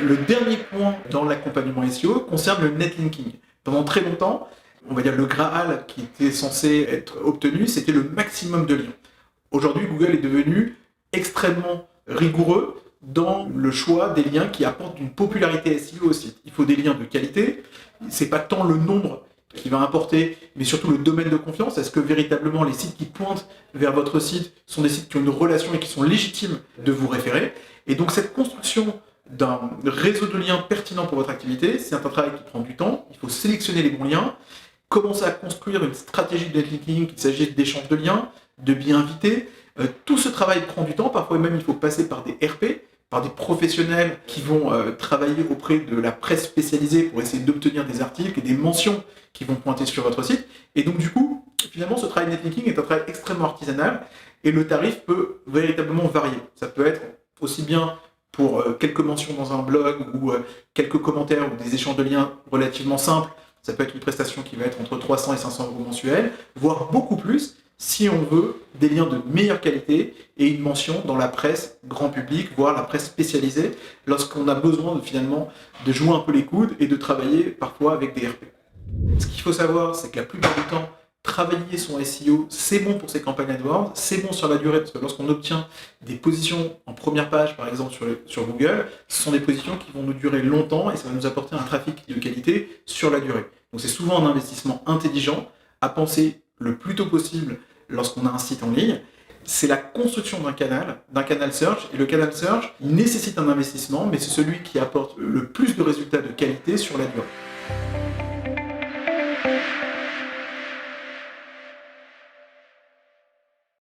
Le dernier point dans l'accompagnement SEO concerne le netlinking. Pendant très longtemps, on va dire le Graal qui était censé être obtenu, c'était le maximum de liens. Aujourd'hui, Google est devenu extrêmement rigoureux dans le choix des liens qui apportent une popularité SEO au site. Il faut des liens de qualité, c'est pas tant le nombre qui va importer, mais surtout le domaine de confiance. Est-ce que véritablement les sites qui pointent vers votre site sont des sites qui ont une relation et qui sont légitimes de vous référer? Et donc cette construction d'un réseau de liens pertinent pour votre activité, c'est un travail qui prend du temps. Il faut sélectionner les bons liens, commencer à construire une stratégie de netlinking, qu'il s'agisse d'échange de liens, de bien inviter. Tout ce travail prend du temps. Parfois même, il faut passer par des RP, par des professionnels qui vont travailler auprès de la presse spécialisée pour essayer d'obtenir des articles et des mentions qui vont pointer sur votre site. Et donc du coup, finalement, ce travail de netlinking est un travail extrêmement artisanal et le tarif peut véritablement varier. Ça peut être aussi bien pour quelques mentions dans un blog ou quelques commentaires ou des échanges de liens relativement simples. Ça peut être une prestation qui va être entre 300 et 500 euros mensuels, voire beaucoup plus si on veut des liens de meilleure qualité et une mention dans la presse grand public, voire la presse spécialisée, lorsqu'on a besoin finalement de jouer un peu les coudes et de travailler parfois avec des RP. Ce qu'il faut savoir, c'est que la plupart du temps, travailler son SEO, c'est bon pour ses campagnes AdWords, c'est bon sur la durée, parce que lorsqu'on obtient des positions en première page, par exemple sur Google, ce sont des positions qui vont nous durer longtemps et ça va nous apporter un trafic de qualité sur la durée. Donc c'est souvent un investissement intelligent à penser le plus tôt possible lorsqu'on a un site en ligne. C'est la construction d'un canal search, et le canal search nécessite un investissement, mais c'est celui qui apporte le plus de résultats de qualité sur la durée.